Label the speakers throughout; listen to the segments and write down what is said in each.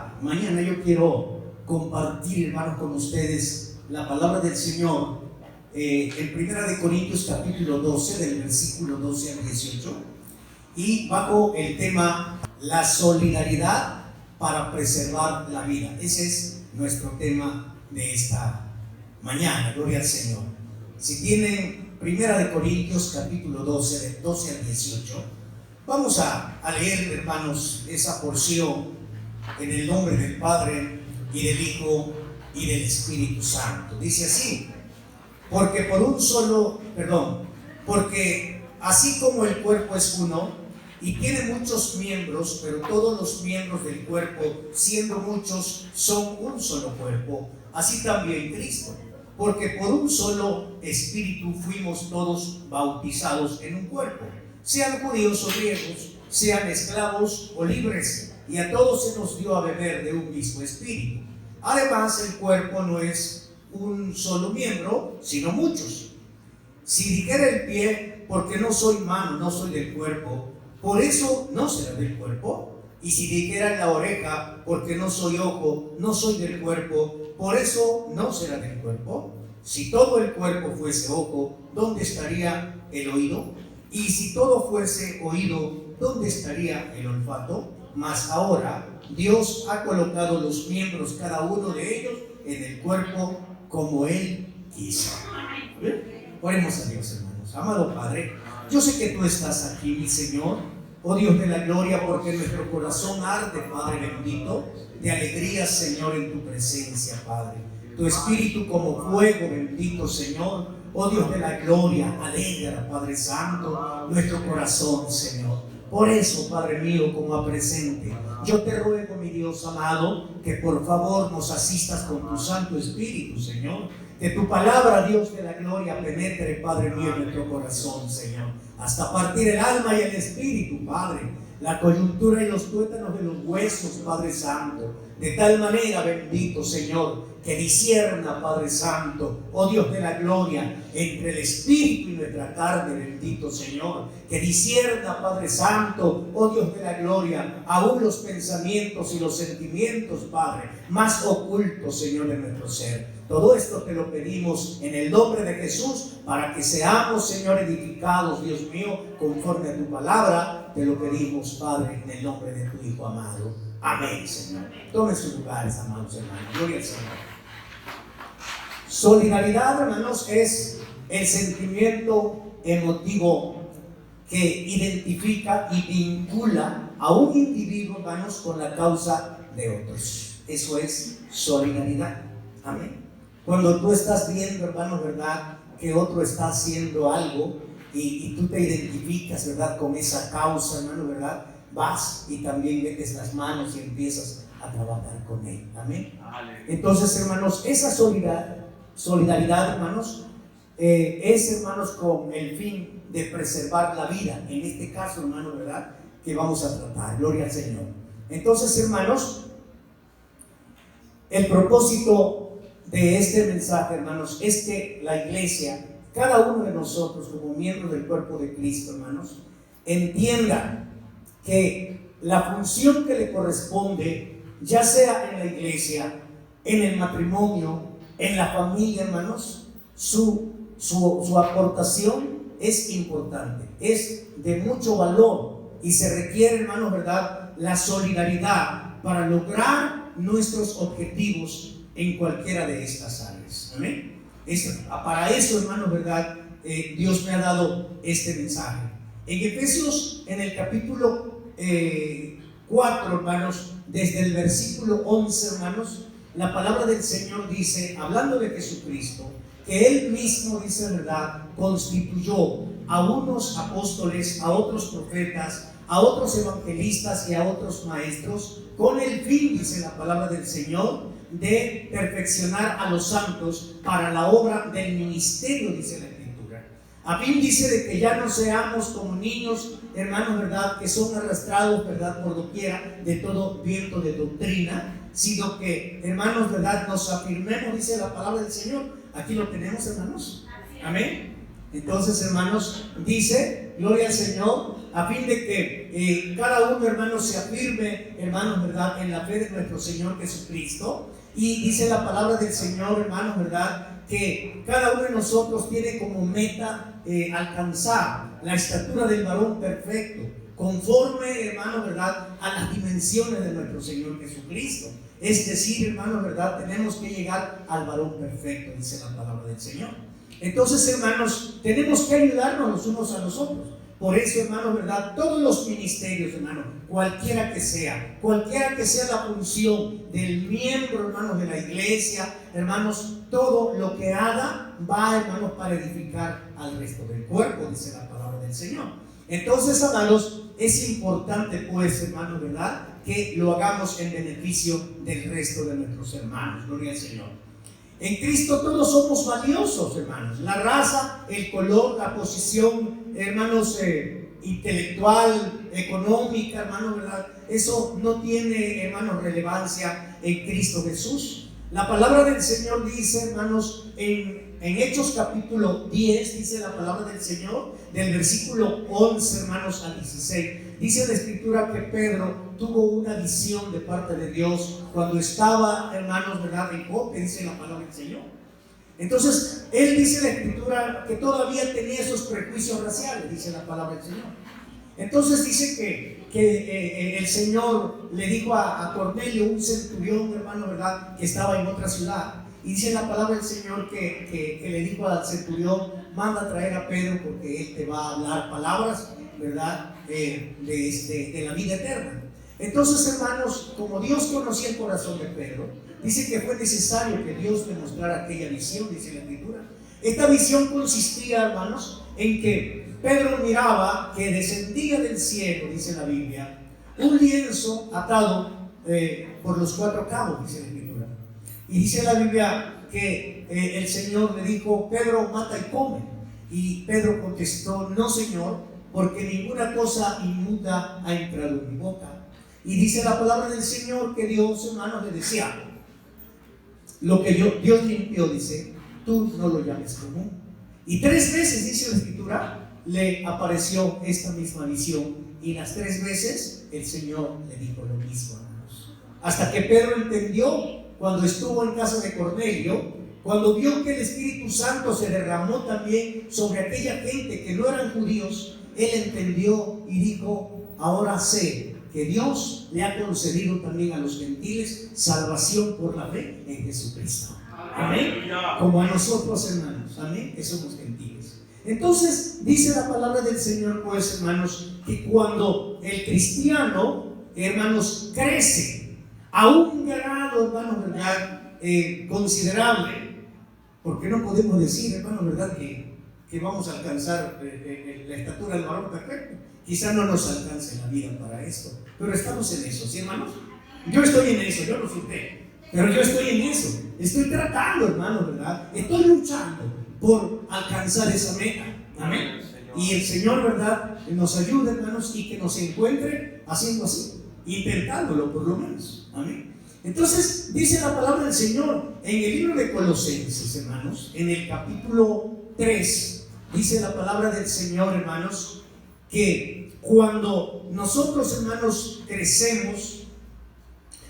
Speaker 1: esta mañana yo quiero compartir, hermanos, con ustedes la palabra del Señor en 1 Corintios capítulo 12, del versículo 12 al 18, y bajo el tema la solidaridad para preservar la vida. Ese es nuestro tema de esta mañana, gloria al Señor. Si tienen 1 Corintios capítulo 12, del 12 al 18, vamos a leer, hermanos, esa porción en el nombre del Padre y del Hijo y del Espíritu Santo. Dice así: porque así como el cuerpo es uno y tiene muchos miembros, pero todos los miembros del cuerpo, siendo muchos, son un solo cuerpo, así también Cristo. Porque por un solo Espíritu fuimos todos bautizados en un cuerpo, sean judíos o griegos, sean esclavos o libres, y a todos se nos dio a beber de un mismo Espíritu. Además, el cuerpo no es un solo miembro, sino muchos. Si dijera el pie, porque no soy mano, no soy del cuerpo, por eso no será del cuerpo. Y si dijera la oreja, porque no soy ojo, no soy del cuerpo, por eso no será del cuerpo. Si todo el cuerpo fuese ojo, ¿dónde estaría el oído? Y si todo fuese oído, ¿dónde estaría el olfato? Mas ahora Dios ha colocado los miembros, cada uno de ellos, en el cuerpo como Él quiso. Oremos a Dios, hermanos. Amado Padre, yo sé que tú estás aquí, mi Señor, oh Dios de la gloria, porque nuestro corazón arde, Padre bendito, de alegría, Señor, en tu presencia, Padre. Tu Espíritu como fuego, bendito Señor, oh Dios de la gloria, alegra, Padre Santo, nuestro corazón, Señor. Por eso, Padre mío, como presente, yo te ruego, mi Dios amado, que por favor nos asistas con tu Santo Espíritu, Señor. Que tu palabra, Dios de la gloria, penetre, Padre mío, en nuestro corazón, Señor, hasta partir el alma y el espíritu, Padre, la coyuntura y los tuétanos de los huesos, Padre Santo, de tal manera, bendito Señor, que discierna, Padre Santo, oh Dios de la gloria, entre el espíritu y nuestra carne, bendito Señor, que discierna, Padre Santo, oh Dios de la gloria, aún los pensamientos y los sentimientos, Padre, más ocultos, Señor, de nuestro ser. Todo esto te lo pedimos en el nombre de Jesús, para que seamos, Señor, edificados, Dios mío, conforme a tu palabra. Te lo pedimos, Padre, en el nombre de tu Hijo amado. Amén, Señor. Tomen sus lugares, amados hermanos. Gloria al Señor. Solidaridad, hermanos, es el sentimiento emotivo que identifica y vincula a un individuo, hermanos, con la causa de otros. Eso es solidaridad. Amén. Cuando tú estás viendo, hermano, ¿verdad?, que otro está haciendo algo y tú te identificas, ¿verdad?, con esa causa, hermano, ¿verdad?, vas y también metes las manos y empiezas a trabajar con él. Amén. Entonces, hermanos, esa solidaridad, hermanos, es, hermanos, con el fin de preservar la vida. En este caso, hermano, ¿verdad?, que vamos a tratar. Gloria al Señor. Entonces, hermanos, el propósito de este mensaje, hermanos, es que la iglesia, cada uno de nosotros como miembros del cuerpo de Cristo, hermanos, entienda que la función que le corresponde, ya sea en la iglesia, en el matrimonio, en la familia, hermanos, su aportación es importante, es de mucho valor, y se requiere, hermanos, ¿verdad?, la solidaridad para lograr nuestros objetivos en cualquiera de estas áreas. Amén. Para eso, hermanos, ¿verdad?, Dios me ha dado este mensaje. En Efesios, en el capítulo 4, hermanos, desde el versículo 11, hermanos, la palabra del Señor dice, hablando de Jesucristo, que Él mismo, dice, ¿verdad?, constituyó a unos apóstoles, a otros profetas, a otros evangelistas y a otros maestros, con el fin, dice la palabra del Señor, de perfeccionar a los santos para la obra del ministerio, dice la Escritura. A fin, dice, de que ya no seamos como niños, hermanos, ¿verdad?, que son arrastrados, ¿verdad?, por doquiera de todo viento de doctrina, sino que, hermanos, ¿verdad?, nos afirmemos, dice la palabra del Señor. Aquí lo tenemos, hermanos. Amén. Entonces, hermanos, dice, gloria al Señor, a fin de que cada uno, hermanos, se afirme, hermanos, ¿verdad?, en la fe de nuestro Señor Jesucristo. Y dice la palabra del Señor, hermanos, ¿verdad?, que cada uno de nosotros tiene como meta alcanzar la estatura del varón perfecto, conforme, hermanos, ¿verdad?, a las dimensiones de nuestro Señor Jesucristo. Es decir, hermanos, ¿verdad?, tenemos que llegar al varón perfecto, dice la palabra del Señor. Entonces, hermanos, tenemos que ayudarnos los unos a los otros. Por eso, hermanos, ¿verdad?, todos los ministerios, hermanos, cualquiera que sea la función del miembro, hermanos, de la iglesia, hermanos, todo lo que haga va, hermanos, para edificar al resto del cuerpo, dice la palabra del Señor. Entonces, amados, es importante, pues, hermanos, ¿verdad?, que lo hagamos en beneficio del resto de nuestros hermanos. Gloria al Señor. En Cristo todos somos valiosos, hermanos. La raza, el color, la posición, hermanos, intelectual, económica, hermanos, ¿verdad? Eso no tiene, hermanos, relevancia en Cristo Jesús. La palabra del Señor dice, hermanos, en Hechos capítulo 10, dice la palabra del Señor, del versículo 11, hermanos, al 16. Dice la Escritura que Pedro tuvo una visión de parte de Dios cuando estaba, hermanos, ¿verdad?, en Jope, dice la palabra del Señor. Entonces, él dice la Escritura que todavía tenía esos prejuicios raciales, dice la palabra del Señor. Entonces dice que el Señor le dijo a Cornelio, un centurión, hermano, ¿verdad?, que estaba en otra ciudad. Y dice la palabra del Señor que le dijo al centurión: manda a traer a Pedro porque él te va a hablar palabras, ¿verdad?, de la vida eterna. Entonces, hermanos, como Dios conocía el corazón de Pedro, dice que fue necesario que Dios le mostrara aquella visión, dice la Escritura. Esta visión consistía, hermanos, en que Pedro miraba que descendía del cielo, dice la Biblia, un lienzo atado por los 4 cabos, dice la Escritura. Y dice la Biblia que el Señor le dijo: Pedro, mata y come. Y Pedro contestó: no, Señor, porque ninguna cosa inmunda ha entrado en mi boca. Y dice la palabra del Señor que Dios, hermanos, le decía: lo que Dios limpió, dice, tú no lo llames común. Y 3 veces, dice la Escritura, le apareció esta misma visión, y las 3 veces el Señor le dijo lo mismo, hermanos. Hasta que Pedro entendió, cuando estuvo en casa de Cornelio, cuando vio que el Espíritu Santo se derramó también sobre aquella gente que no eran judíos, él entendió y dijo: ahora sé que Dios le ha concedido también a los gentiles salvación por la fe en Jesucristo. Amén. Como a nosotros, hermanos, amén, que somos gentiles. Entonces dice la palabra del Señor, pues, hermanos, que cuando el cristiano, hermanos, crece a un grado, hermanos, ¿verdad?, considerable, porque no podemos decir, hermanos, ¿verdad?, que vamos a alcanzar la estatura del varón perfecto. Quizá no nos alcance la vida para esto, pero estamos en eso, ¿sí, hermanos? Yo estoy en eso, yo no sé usted, pero yo estoy en eso. Estoy tratando, hermanos, ¿verdad? Estoy luchando por alcanzar esa meta. Amén. Y el Señor, ¿verdad?, nos ayude, hermanos, y que nos encuentre haciendo así, intentándolo por lo menos. Amén. Entonces, dice la palabra del Señor en el libro de Colosenses, hermanos, en el capítulo 3, dice la palabra del Señor, hermanos, que cuando nosotros, hermanos, crecemos,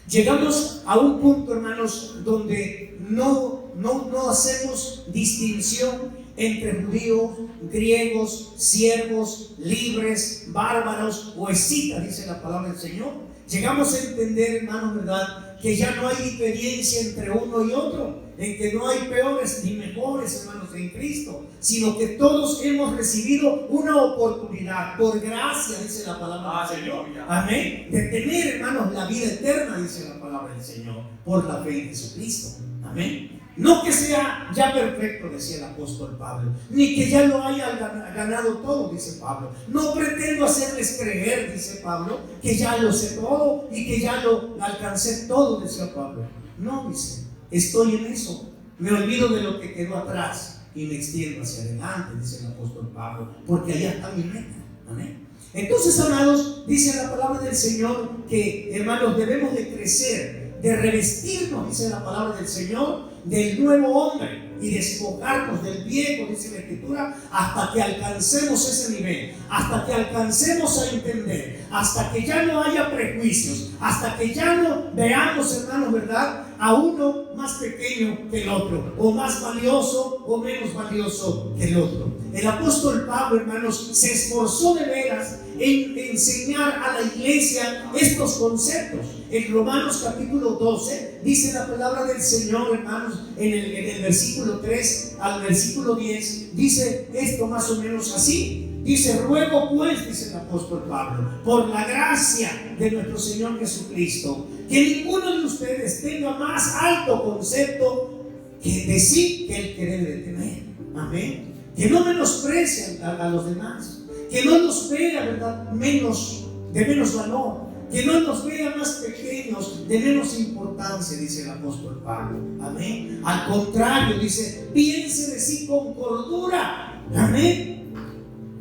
Speaker 1: llegamos a un punto, hermanos, donde no hacemos distinción entre judíos, griegos, siervos, libres, bárbaros o escitas, dice la palabra del Señor. Llegamos a entender, hermanos, ¿verdad?, que ya no hay diferencia entre uno y otro, en que no hay peores ni mejores, hermanos, en Cristo, sino que todos hemos recibido una oportunidad, por gracia, dice la palabra del Señor, amén, de tener, hermanos, la vida eterna, dice la palabra del Señor, por la fe en Jesucristo, amén. No que sea ya perfecto, decía el apóstol Pablo, ni que ya lo haya ganado todo, dice Pablo. No pretendo hacerles creer, dice Pablo, que ya lo sé todo y que ya lo alcancé todo, decía Pablo. No, dice, estoy en eso. Me olvido de lo que quedó atrás y me extiendo hacia adelante, dice el apóstol Pablo, porque allá está mi meta. Amén. Entonces, amados, dice la palabra del Señor que, hermanos, debemos de crecer, de revestirnos, dice la palabra del Señor, del nuevo hombre, y despojarnos del viejo, dice la Escritura, hasta que alcancemos ese nivel, hasta que alcancemos a entender, hasta que ya no haya prejuicios, hasta que ya no veamos, hermanos, ¿verdad?, a uno más pequeño que el otro, o más valioso o menos valioso que el otro. El apóstol Pablo, hermanos, se esforzó de veras en enseñar a la iglesia estos conceptos. En Romanos capítulo 12 dice la palabra del Señor, hermanos, en el versículo 3 al versículo 10, dice esto más o menos así. Dice: ruego pues, dice el apóstol Pablo, por la gracia de nuestro Señor Jesucristo, que ninguno de ustedes tenga más alto concepto de sí que el que debe de tener. Amén. Que no menosprecien a los demás, que no los vea, ¿verdad?, de menos valor, que no nos vea más pequeños, de menos importancia, dice el apóstol Pablo. Amén. Al contrario, dice, piense de sí con cordura. Amén.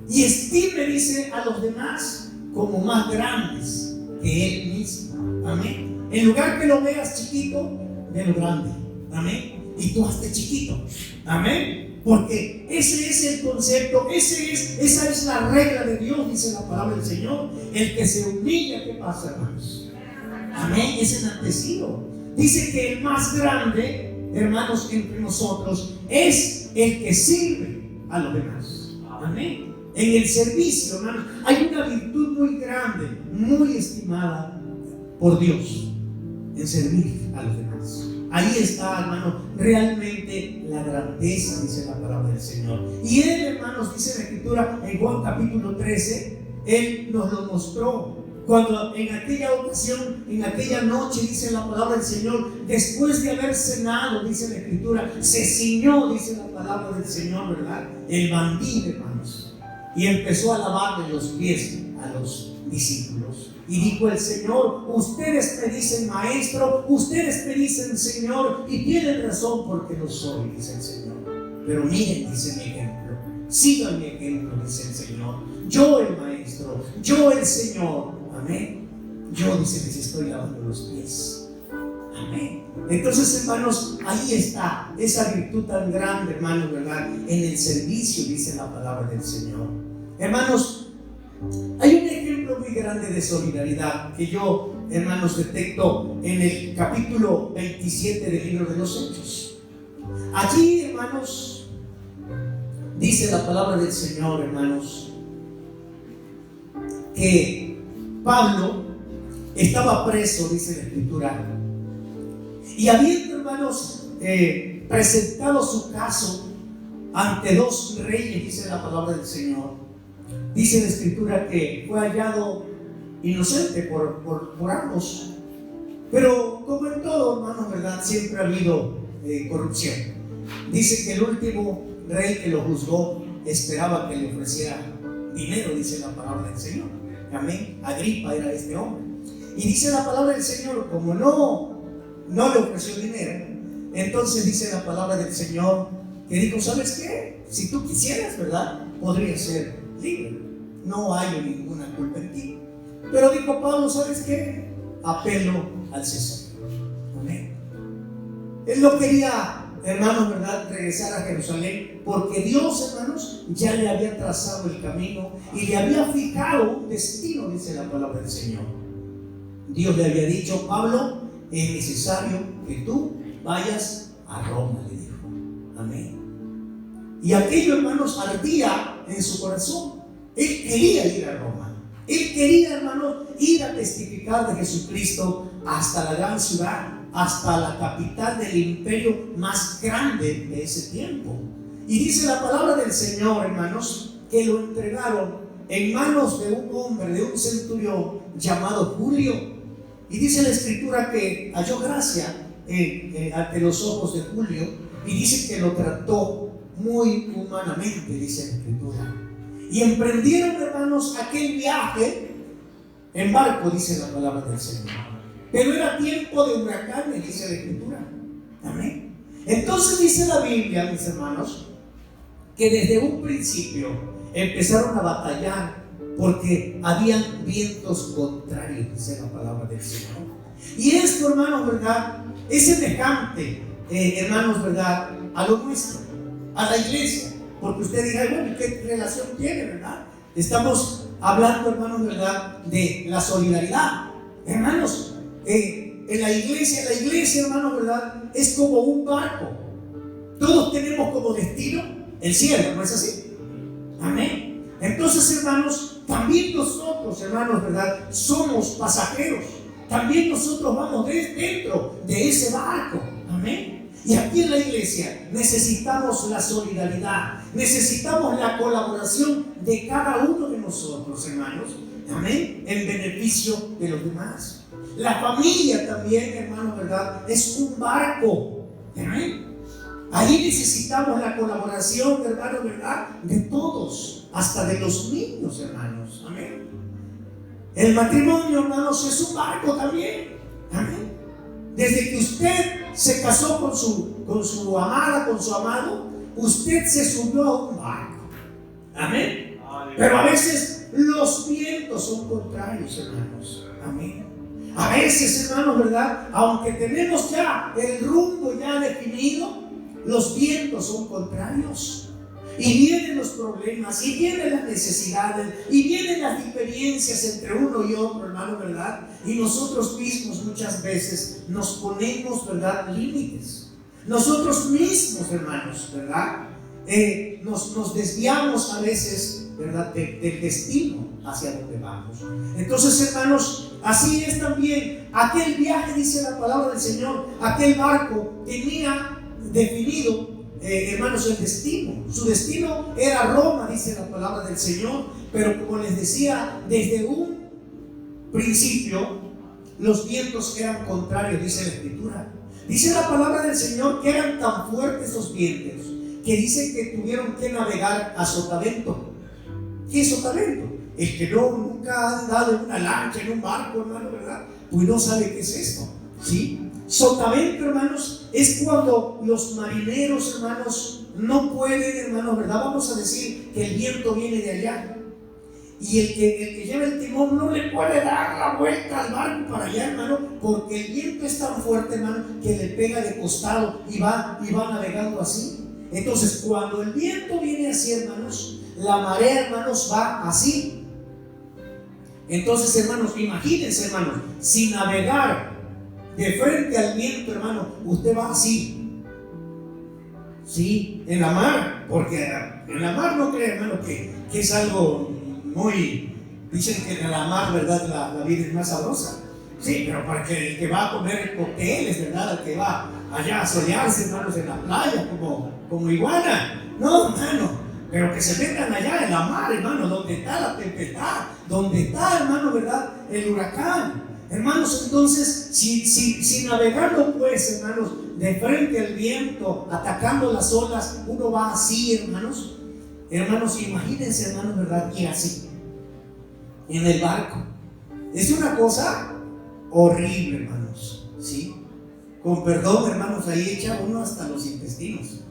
Speaker 1: Y estime, dice, a los demás como más grandes que él mismo. Amén. En lugar que lo veas chiquito, velo grande. Amén. Y tú hazte chiquito. Amén. Porque ese es el concepto, esa es la regla de Dios, dice la palabra del Señor. El que se humilla, ¿qué pasa, hermanos? Amén. Es enaltecido. Dice que el más grande, hermanos, entre nosotros es el que sirve a los demás. Amén. En el servicio, hermanos, hay una virtud muy grande, muy estimada por Dios, en servir a los demás. Ahí está, hermano, realmente la grandeza, dice la palabra del Señor. Y Él, hermanos, dice la Escritura en Juan capítulo 13, Él nos lo mostró. Cuando en aquella ocasión, en aquella noche, dice la palabra del Señor, después de haber cenado, dice la Escritura, se ciñó, dice la palabra del Señor, ¿verdad?, el mandil, hermanos. Y empezó a lavarle los pies a los discípulos. Y dijo el Señor: ustedes me dicen maestro, ustedes me dicen Señor, y tienen razón porque lo soy, dice el Señor. Pero miren, dice mi ejemplo, sigan mi ejemplo, dice el Señor. Yo el maestro, yo el Señor. Amén. Yo, dice, les estoy lavando los pies. Amén. Entonces, hermanos, ahí está esa virtud tan grande, hermanos, ¿verdad?, en el servicio, dice la palabra del Señor. Hermanos, hay un ejemplo muy grande de solidaridad que yo, hermanos, detecto en el capítulo 27 del libro de los Hechos. Allí, hermanos, dice la palabra del Señor, hermanos, que Pablo estaba preso, dice la Escritura, y habiendo, hermanos, presentado su caso ante dos reyes, dice la palabra del Señor, dice la Escritura que fue hallado inocente por ambos. Pero como en todo, hermanos, ¿verdad?, siempre ha habido corrupción. Dice que el último rey que lo juzgó esperaba que le ofreciera dinero, dice la palabra del Señor. Amén. Agripa era este hombre. Y dice la palabra del Señor, como no le ofreció dinero, entonces dice la palabra del Señor que dijo: ¿sabes qué? Si tú quisieras, ¿verdad?, podrías ser libre. No hay ninguna culpa en ti. Pero dijo Pablo: ¿sabes qué? Apelo al César. Amén. Él no quería, hermanos, ¿verdad?, regresar a Jerusalén, porque Dios, hermanos, ya le había trazado el camino y le había fijado un destino, dice la palabra del Señor. Dios le había dicho: Pablo, es necesario que tú vayas a Roma, le dijo. Amén. Y aquello, hermanos, ardía en su corazón. Él quería ir a Roma. Él quería, hermanos, ir a testificar de Jesucristo hasta la gran ciudad, hasta la capital del imperio más grande de ese tiempo. Y dice la palabra del Señor, hermanos, que lo entregaron en manos de un hombre, de un centurión llamado Julio. Y dice la Escritura que halló gracia ante los ojos de Julio, y dice que lo trató muy humanamente, dice la Escritura. Y emprendieron, hermanos, aquel viaje en barco, dice la palabra del Señor. Pero era tiempo de huracanes, dice la Escritura. Amén. Entonces dice la Biblia, mis hermanos, que desde un principio empezaron a batallar porque habían vientos contrarios, dice la palabra del Señor. Y esto, hermanos, ¿verdad?, es semejante, hermanos, ¿verdad?, a lo nuestro, a la iglesia. Porque usted dirá, bueno, ¿qué relación tiene, verdad? Estamos hablando, hermanos, ¿verdad?, de la solidaridad. Hermanos, en la iglesia, hermanos, ¿verdad?, es como un barco. Todos tenemos como destino el cielo, ¿no es así? Amén. Entonces, hermanos, también nosotros, hermanos, ¿verdad?, somos pasajeros. También nosotros vamos dentro de ese barco. Amén. Y aquí en la iglesia necesitamos la solidaridad, necesitamos la colaboración de cada uno de nosotros, hermanos. Amén. En beneficio de los demás. La familia también, hermanos, ¿verdad?, es un barco. Amén. Ahí necesitamos la colaboración, hermanos, ¿verdad?, de todos, hasta de los niños, hermanos. Amén. El matrimonio, hermanos, es un barco también. Amén. Desde que usted se casó con su amada, con su amado, usted se subió a un barco. Amén. Pero a veces los vientos son contrarios, hermanos. Amén. A veces, hermanos, ¿verdad?, aunque tenemos ya el rumbo ya definido, los vientos son contrarios. Y vienen los problemas, y vienen las necesidades, y vienen las diferencias entre uno y otro, hermano, ¿verdad? Y nosotros mismos muchas veces nos ponemos, ¿verdad?, límites. Nosotros mismos, hermanos, ¿verdad?, nos desviamos a veces, ¿verdad?, del destino hacia donde vamos. Entonces, hermanos, así es también. Aquel viaje, dice la palabra del Señor, aquel barco tenía definido, hermanos, el destino. Su destino era Roma, dice la palabra del Señor. Pero como les decía, desde un principio los vientos eran contrarios, dice la Escritura. Dice la palabra del Señor que eran tan fuertes esos vientos que dice que tuvieron que navegar a sotavento. ¿Qué es sotavento? El que nunca ha andado en una lancha, en un barco, hermano, ¿verdad?, pues no sabe qué es esto, ¿sí? Sotavento, hermanos, es cuando los marineros, hermanos, no pueden, hermanos, ¿verdad? Vamos a decir que el viento viene de allá y el que lleva el timón no le puede dar la vuelta al barco para allá, hermano, porque el viento es tan fuerte, hermano, que le pega de costado y va navegando así. Entonces, cuando el viento viene así, hermanos, la marea, hermanos, va así. Entonces, hermanos, imagínense, hermanos, si navegar de frente al viento, hermano, usted va así, sí, en la mar, porque en la mar no cree, hermano, que es algo muy, dicen que en la mar, ¿verdad?, la vida es más sabrosa, sí, pero para que el que va a comer cócteles, ¿verdad?, el que va allá a solearse, hermanos, en la playa, como iguana, no, hermano, pero que se metan allá en la mar, hermano, donde está la tempestad, donde está, hermano, ¿verdad?, el huracán. Hermanos, entonces, si navegando, pues, hermanos, de frente al viento, atacando las olas, uno va así, hermanos. Hermanos, imagínense, hermanos, ¿verdad?, ir así, en el barco. Es una cosa horrible, hermanos, ¿sí? Con perdón, hermanos, ahí echa uno hasta los intestinos.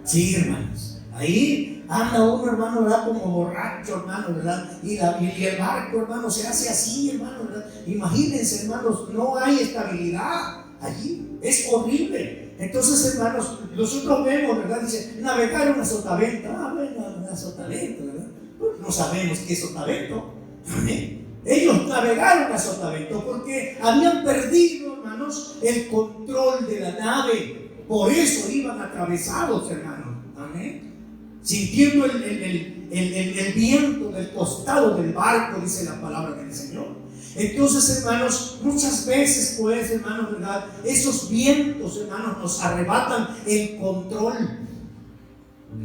Speaker 1: Sí, hermanos, ahí anda uno, hermano, ¿verdad?, como borracho, hermano, ¿verdad? Y el barco, hermano, se hace así, hermano, ¿verdad? Imagínense, hermanos, no hay estabilidad allí, es horrible. Entonces, hermanos, nosotros vemos, ¿verdad?, dice, navegaron a sotavento. Bueno, a sotavento, ¿verdad? Pues no sabemos qué es sotavento. Amén. Ellos navegaron a sotavento porque habían perdido, hermanos, el control de la nave. Por eso iban atravesados, hermanos. Amén. Sintiendo el viento del costado del barco, dice la palabra del Señor. Entonces, hermanos, muchas veces, pues, hermanos, ¿verdad?, esos vientos, hermanos, nos arrebatan el control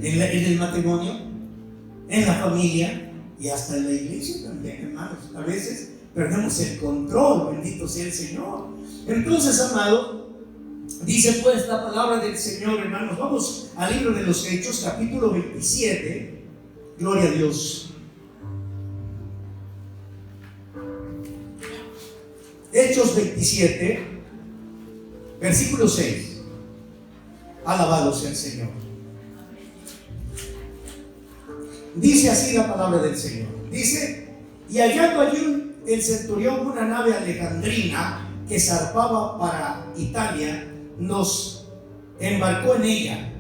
Speaker 1: en el matrimonio, en la familia y hasta en la iglesia también, hermanos. A veces perdemos el control, bendito sea el Señor. Entonces, amado, dice pues la palabra del Señor, hermanos. Vamos al libro de los Hechos, capítulo 27. Gloria a Dios. Hechos 27, versículo 6. Alabado sea el Señor. Dice así la palabra del Señor. Dice: y hallando allí el centurión una nave alejandrina que zarpaba para Italia, nos embarcó en ella,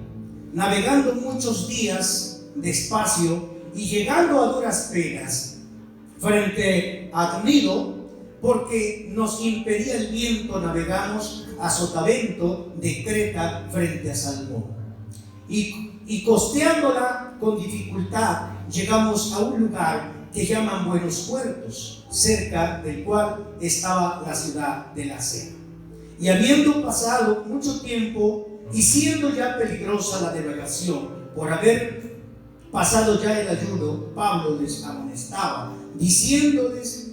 Speaker 1: navegando muchos días despacio y llegando a duras penas frente a Gnido, porque nos impedía el viento, navegamos a Sotavento de Creta frente a Salmón. Y costeándola con dificultad, llegamos a un lugar que llaman Buenos Puertos, cerca del cual estaba la ciudad de Lasea. Y habiendo pasado mucho tiempo y siendo ya peligrosa la navegación, por haber pasado ya el ayuno, Pablo les amonestaba, diciéndoles: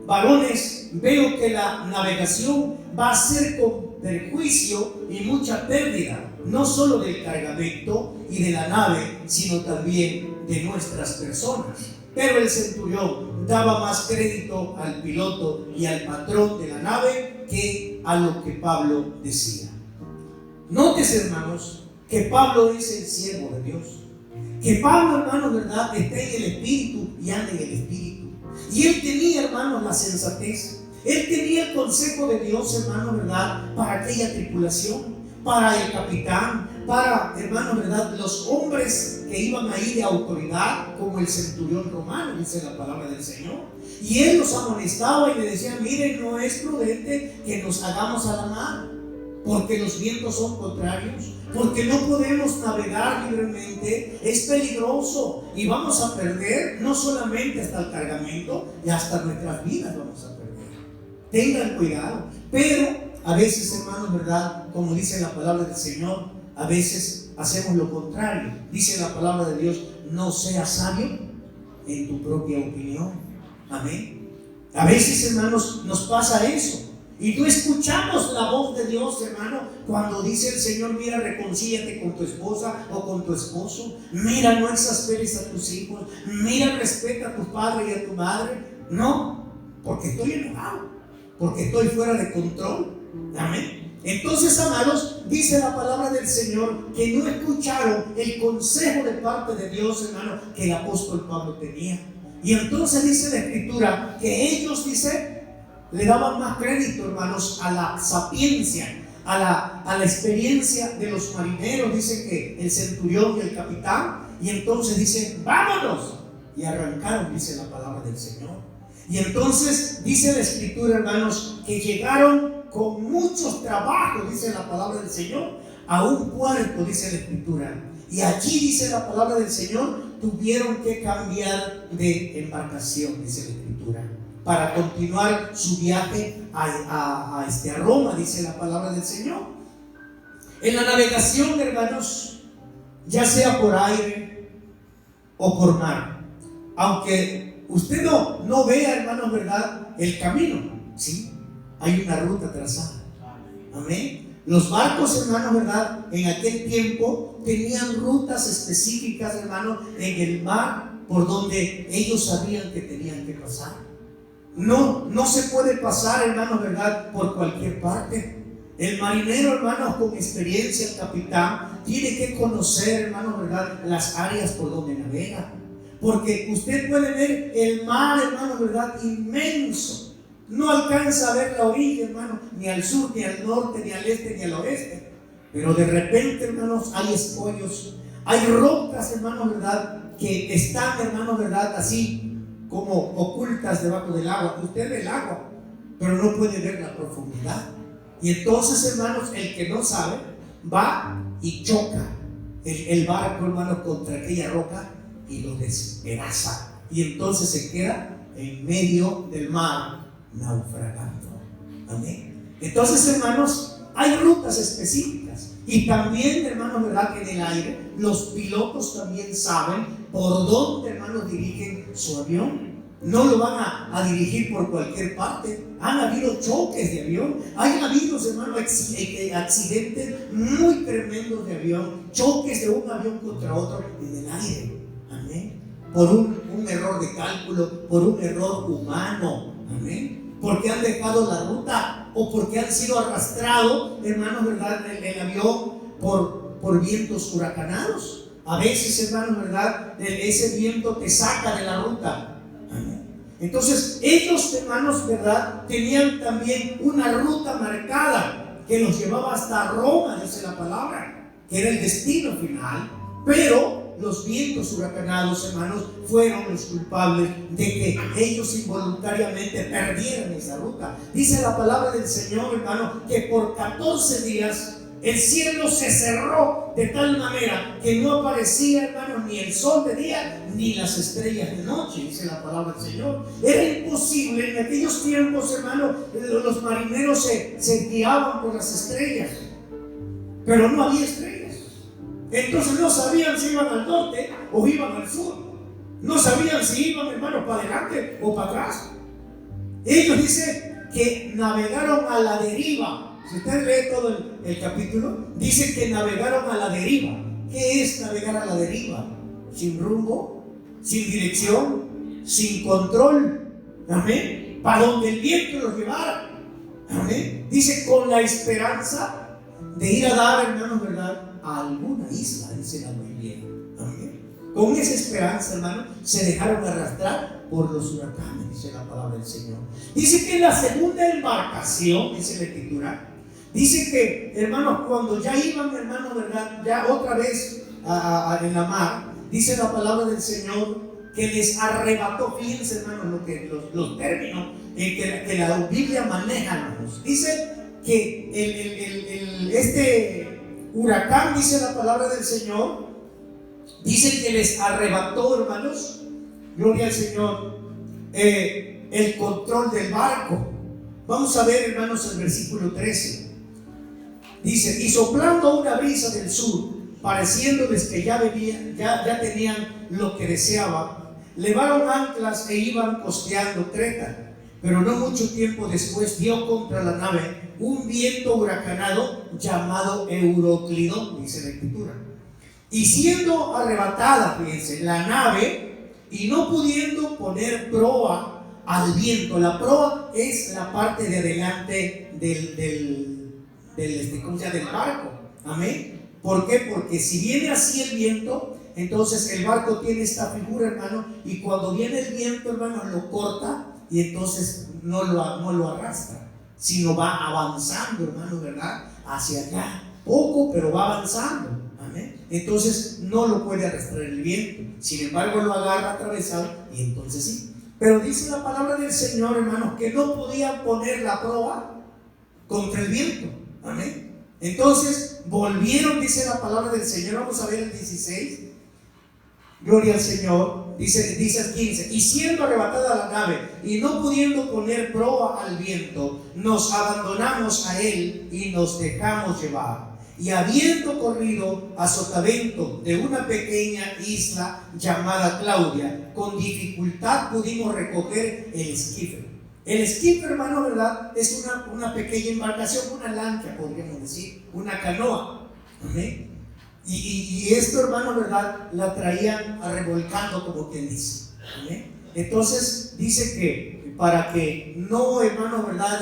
Speaker 1: varones, veo que la navegación va a ser con perjuicio y mucha pérdida, no solo del cargamento y de la nave, sino también de nuestras personas. Pero el centurión daba más crédito al piloto y al patrón de la nave que a lo que Pablo decía. Nótese, hermanos, que Pablo es el siervo de Dios. Que Pablo, hermanos, ¿verdad?, está en el Espíritu y anda en el Espíritu. Y él tenía, hermanos, la sensatez. Él tenía el consejo de Dios, hermanos, ¿verdad?, para aquella tripulación, para el capitán, para, hermanos, ¿verdad?, los hombres que iban ahí de autoridad, como el centurión romano, dice la palabra del Señor. Y él los amonestaba y le decía: miren, no es prudente que nos hagamos a la mar, porque los vientos son contrarios, porque no podemos navegar libremente, es peligroso y vamos a perder no solamente hasta el cargamento, y hasta nuestras vidas vamos a perder. Tengan cuidado. Pero a veces, hermanos, ¿verdad?, como dice la palabra del Señor, a veces hacemos lo contrario. Dice la palabra de Dios: no seas sabio en tu propia opinión. Amén. A veces, hermanos, nos pasa eso. Y no escuchamos la voz de Dios, hermano, cuando dice el Señor: mira, reconcíliate con tu esposa o con tu esposo. Mira, no exasperes a tus hijos. Mira, respeta a tu padre y a tu madre. No, porque estoy enojado, porque estoy fuera de control. Amén. Entonces, amados, dice la palabra del Señor que no escucharon el consejo de parte de Dios, hermano, que el apóstol Pablo tenía. Y entonces dice la Escritura que ellos, dice, le daban más crédito, hermanos, a la sapiencia, a la experiencia de los marineros. Dice que el centurión y el capitán, y entonces dicen: vámonos, y arrancaron, dice la palabra del Señor. Y entonces dice la Escritura, hermanos, que llegaron con muchos trabajos, dice la palabra del Señor, a un puerto, dice la Escritura. Y allí, dice la palabra del Señor, tuvieron que cambiar de embarcación, dice la Escritura, para continuar su viaje a Roma, dice la palabra del Señor. En la navegación, hermanos, ya sea por aire o por mar, aunque usted no vea, hermanos, ¿verdad?, el camino, ¿sí?, hay una ruta trazada. Amén. Los barcos, hermanos, ¿verdad?, en aquel tiempo tenían rutas específicas, hermanos, en el mar, por donde ellos sabían que tenían que pasar. No se puede pasar, hermanos, ¿verdad?, por cualquier parte. El marinero, hermanos, con experiencia, el capitán, tiene que conocer, hermanos, ¿verdad?, las áreas por donde navega. Porque usted puede ver el mar, hermanos, ¿verdad?, inmenso. No alcanza a ver la orilla, hermano, ni al sur, ni al norte, ni al este, ni al oeste. Pero de repente, hermanos, hay escollos, hay rocas, hermanos, ¿verdad?, que están, hermanos, ¿verdad?, así como ocultas debajo del agua. Usted ve el agua, pero no puede ver la profundidad. Y entonces, hermanos, el que no sabe va y choca el barco, hermanos, contra aquella roca y lo despedaza. Y entonces se queda en medio del mar, naufragando. Amén. Entonces, hermanos, hay rutas específicas. Y también, hermanos, ¿verdad?, que en el aire los pilotos también saben por dónde, hermanos, dirigen su avión. No lo van a dirigir por cualquier parte. Han habido choques de avión, han habido, hermanos, accidentes muy tremendos de avión, choques de un avión contra otro en el aire. Amén. Por un error de cálculo, por un error humano. Amén. Porque han dejado la ruta o porque han sido arrastrados, hermanos, ¿verdad?, el avión por vientos huracanados. A veces, hermanos, ¿verdad?, ese viento te saca de la ruta. Amén. Entonces, ellos, hermanos, ¿verdad?, tenían también una ruta marcada que los llevaba hasta Roma, dice la palabra, que era el destino final, pero los vientos huracanados, hermanos, fueron los culpables de que ellos involuntariamente perdieran esa ruta. Dice la palabra del Señor, hermano, que por 14 días el cielo se cerró de tal manera que no aparecía, hermano, ni el sol de día ni las estrellas de noche, dice la palabra del Señor. Era imposible en aquellos tiempos, hermano. Los marineros se guiaban por las estrellas, pero no había estrellas. Entonces no sabían si iban al norte o iban al sur. No sabían si iban, hermano, para adelante o para atrás. Ellos dicen que navegaron a la deriva. Si usted lee todo el capítulo, dice que navegaron a la deriva. ¿Qué es navegar a la deriva? Sin rumbo, sin dirección, sin control. Amén. Para donde el viento los llevara. Amén. Dice con la esperanza de ir a dar, hermanos, ¿verdad?, a alguna isla, dice la Biblia. Amén. Con esa esperanza, hermano, se dejaron arrastrar por los huracanes, dice la palabra del Señor. Dice que en la segunda embarcación, dice la Escritura, dice que, hermanos, cuando ya iban, hermanos, ¿verdad?, ya otra vez en la mar, dice la palabra del Señor que les arrebató. Fíjense, hermanos, los términos que la Biblia maneja, hermanos. Dice que este huracán, dice la palabra del Señor, dice que les arrebató, hermanos, gloria al Señor, el control del barco. Vamos a ver, hermanos, el versículo 13. Dice: y soplando una brisa del sur, pareciéndoles que ya tenían lo que deseaban, levaron anclas e iban costeando Creta. Pero no mucho tiempo después dio contra la nave un viento huracanado llamado Euroclidón, dice la Escritura. Y siendo arrebatada, fíjense, la nave, y no pudiendo poner proa al viento. La proa es la parte de adelante del barco. Amén. ¿Por qué? Porque si viene así el viento, entonces el barco tiene esta figura, hermano, y cuando viene el viento, hermano, lo corta y entonces no lo arrastra, sino va avanzando, hermano, ¿verdad?, hacia allá, poco, pero va avanzando. Amén. Entonces no lo puede arrastrar el viento, sin embargo lo agarra atravesado y entonces sí. Pero dice la palabra del Señor, hermanos, que no podían poner la proa contra el viento. Amén. Entonces volvieron, dice la palabra del Señor. Vamos a ver el 16. Gloria al Señor. Dice el 15: y siendo arrebatada la nave y no pudiendo poner proa al viento, nos abandonamos a él y nos dejamos llevar. Y habiendo corrido a sotavento de una pequeña isla llamada Claudia, con dificultad pudimos recoger el esquife. El esquife, hermano, ¿verdad?, es una pequeña embarcación, una lancha, podríamos decir, una canoa. ¿Amén? Y esto, hermano, ¿verdad?, la traían remolcando, como quien dice. ¿Amén? Entonces dice que para que no, hermano, ¿verdad?,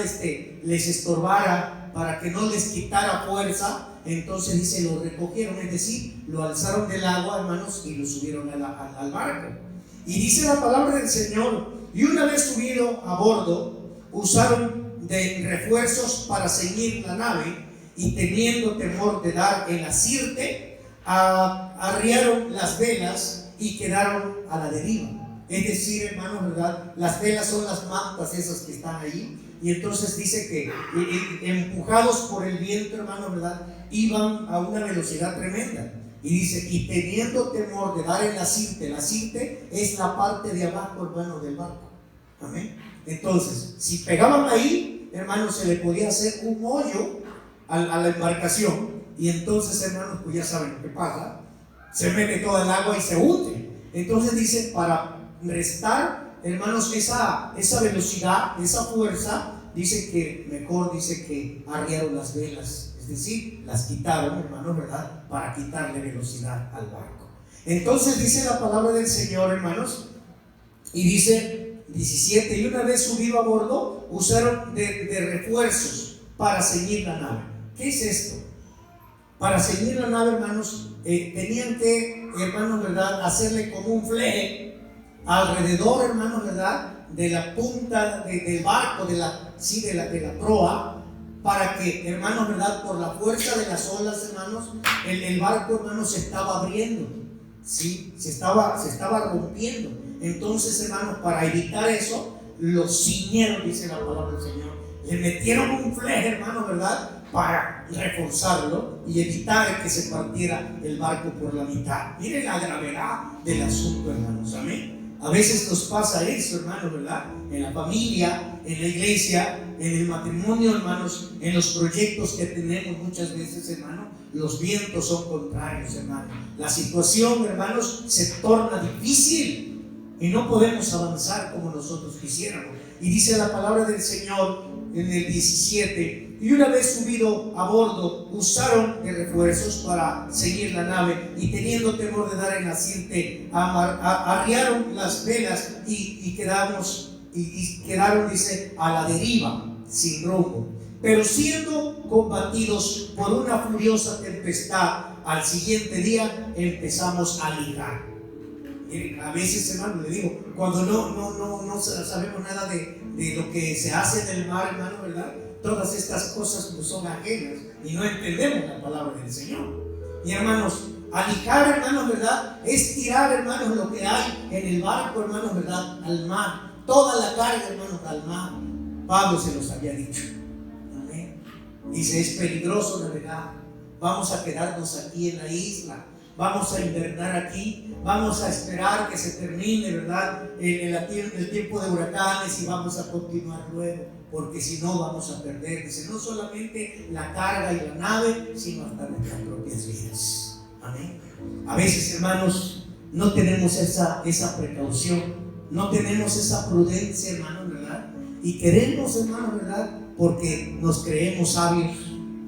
Speaker 1: les estorbara, para que no les quitara fuerza, entonces dice, lo recogieron, es decir, lo alzaron del agua, hermanos, y lo subieron al barco. Y dice la palabra del Señor: y una vez subido a bordo, usaron de refuerzos para ceñir la nave, y teniendo temor de dar en la sirte, arriaron las velas y quedaron a la deriva. Es decir, hermanos, ¿verdad?, las velas son las mantas esas que están ahí. Y entonces dice que empujados por el viento, hermano, ¿verdad?, iban a una velocidad tremenda. Y dice: y teniendo temor de dar en la sirte es la parte de abajo, hermano, del barco. Amén. Entonces, si pegaban ahí, hermano, se le podía hacer un hoyo a la embarcación, y entonces, hermanos, pues ya saben lo que pasa: se mete toda el agua y se hunde. Entonces dice, para restar, hermanos, esa velocidad, esa fuerza, dice que mejor, dice que arriaron las velas, es decir, las quitaron, hermanos, ¿verdad?, para quitarle velocidad al barco. Entonces dice la palabra del Señor, hermanos, y dice 17: y una vez subido a bordo, usaron de refuerzos para ceñir la nave. ¿Qué es esto? Para ceñir la nave, hermanos, tenían que, hermanos, ¿verdad?, hacerle como un fleje alrededor, hermanos, ¿verdad?, de la punta del barco, de la proa, para que, hermanos, ¿verdad? Por la fuerza de las olas, hermanos, el barco, hermanos, se estaba abriendo, ¿sí? Se estaba rompiendo. Entonces, hermanos, para evitar eso, los ciñeron, dice la palabra del Señor. Le metieron un fleje, hermanos, ¿verdad? Para reforzarlo y evitar que se partiera el barco por la mitad. Miren la gravedad del asunto, hermanos. Amén. A veces nos pasa eso, hermanos, ¿verdad? En la familia, en la iglesia, en el matrimonio, hermanos, en los proyectos que tenemos muchas veces, hermanos, los vientos son contrarios, hermanos. La situación, hermanos, se torna difícil y no podemos avanzar como nosotros quisiéramos. Y dice la palabra del Señor en el 17: y una vez subido a bordo, usaron de refuerzos para seguir la nave, y teniendo temor de dar en naciente, arriaron las velas y quedaron, dice, a la deriva, sin rumbo. Pero siendo combatidos por una furiosa tempestad, al siguiente día empezamos a ligar. A veces, hermano, le digo, cuando no sabemos nada de lo que se hace en el mar, hermano, ¿verdad? Todas estas cosas nos son ajenas y no entendemos la palabra del Señor. Y hermanos, alijar, hermanos, ¿verdad? Es tirar, hermanos, lo que hay en el barco, hermanos, ¿verdad? Al mar. Toda la carga, hermanos, al mar. Pablo se los había dicho. Amén. Dice, es peligroso navegar. Vamos a quedarnos aquí en la isla. Vamos a invernar aquí. Vamos a esperar que se termine, ¿verdad? El tiempo de huracanes y vamos a continuar luego. Porque si no vamos a perder, dice, no solamente la carga y la nave, sino hasta nuestras propias vidas. Amén. A veces, hermanos, no tenemos esa precaución, no tenemos esa prudencia, hermanos, ¿verdad? Y queremos, hermanos, ¿verdad? Porque nos creemos sabios,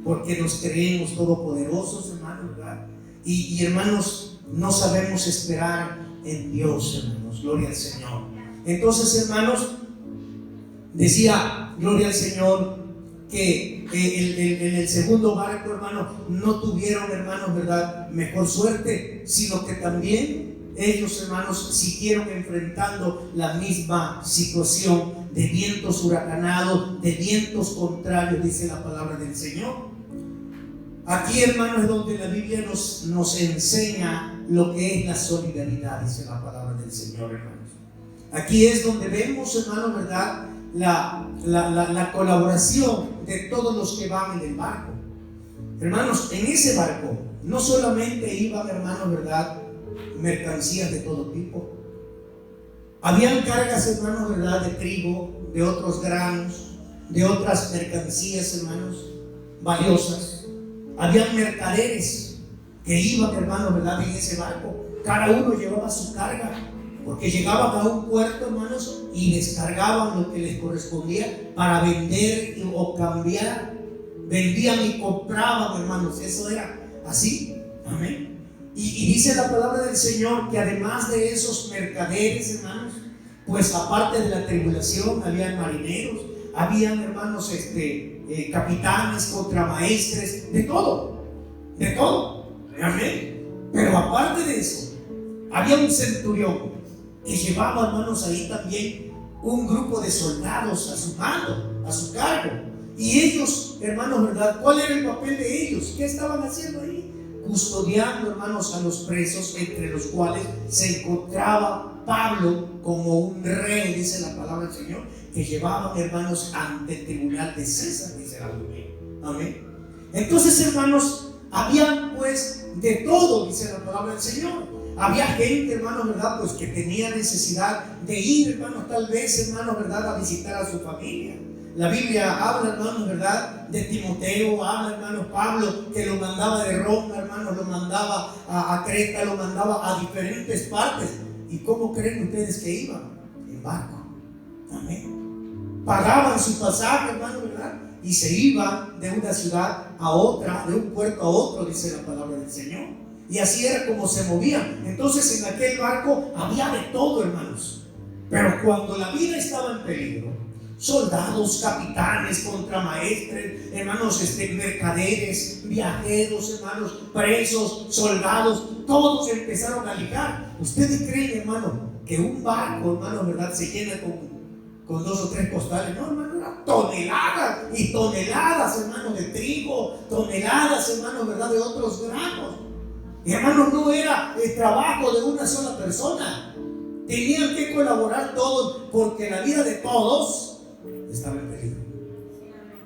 Speaker 1: porque nos creemos todopoderosos, hermanos, ¿verdad? Y hermanos, no sabemos esperar en Dios, hermanos. Gloria al Señor. Entonces, hermanos, decía, gloria al Señor, que en el segundo barco, hermanos, no tuvieron, hermanos, ¿verdad?, mejor suerte, sino que también ellos, hermanos, siguieron enfrentando la misma situación de vientos huracanados, de vientos contrarios, dice la palabra del Señor. Aquí, hermanos, es donde la Biblia nos enseña lo que es la solidaridad, dice la palabra del Señor, hermanos. Aquí es donde vemos, hermanos, ¿verdad?, la colaboración de todos los que van en el barco. Hermanos, en ese barco no solamente iban, hermanos, ¿verdad?, mercancías de todo tipo. Habían cargas, hermanos, ¿verdad?, de trigo, de otros granos, de otras mercancías, hermanos, valiosas. Habían mercaderes que iban, hermanos, ¿verdad?, en ese barco. Cada uno llevaba su carga, porque llegaban a un puerto, hermanos, y descargaban lo que les correspondía para vender o cambiar. Vendían y compraban, hermanos. Eso era así. Amén. Y dice la palabra del Señor que además de esos mercaderes, hermanos, pues aparte de la tribulación, habían marineros, habían, hermanos, capitanes, contramaestres, de todo. Amén. Pero aparte de eso, había un centurión que llevaba, hermanos, ahí también un grupo de soldados a su mando, a su cargo. Y ellos, hermanos, ¿verdad?, ¿cuál era el papel de ellos? ¿Qué estaban haciendo ahí? Custodiando, hermanos, a los presos, entre los cuales se encontraba Pablo como un rey, dice la palabra del Señor, que llevaban, hermanos, ante el tribunal de César, dice la Biblia. Amén. Entonces, hermanos, había pues de todo, dice la palabra del Señor. Había gente, hermanos, ¿verdad?, pues que tenía necesidad de ir, hermanos, tal vez, hermanos, ¿verdad?, a visitar a su familia. La Biblia habla, hermanos, ¿verdad?, de Timoteo, habla, hermanos, Pablo, que lo mandaba de Roma, hermanos, lo mandaba a Creta, lo mandaba a diferentes partes. ¿Y cómo creen ustedes que iban? En barco. Amén. Pagaban su pasaje, hermanos, ¿verdad?, y se iban de una ciudad a otra, de un puerto a otro, dice la palabra del Señor. Y así era como se movían. Entonces en aquel barco había de todo, hermanos. Pero cuando la vida estaba en peligro, soldados, capitanes, contramaestres, hermanos, mercaderes, viajeros, hermanos, presos, soldados, todos empezaron a ligar. ¿Ustedes creen, hermano, que un barco, hermano, verdad, se llena con 2 o 3 costales. No, hermano, era toneladas y toneladas, hermano, de trigo, toneladas, hermano, ¿verdad?, de otros granos. Y, hermano, no era el trabajo de una sola persona. Tenían que colaborar todos, porque la vida de todos estaba en peligro.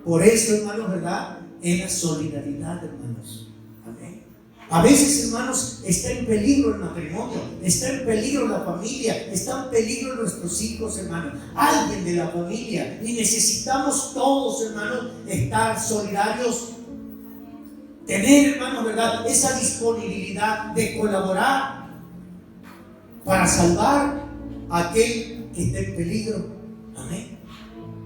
Speaker 1: Por eso, hermanos, ¿verdad?, es la solidaridad, hermanos. Amén. A veces, hermanos, está en peligro el matrimonio, está en peligro la familia, está en peligro nuestros hijos, hermanos, alguien de la familia, y necesitamos todos, hermanos, estar solidarios, tener, hermanos, ¿verdad?, esa disponibilidad de colaborar para salvar a aquel que está en peligro. Amén.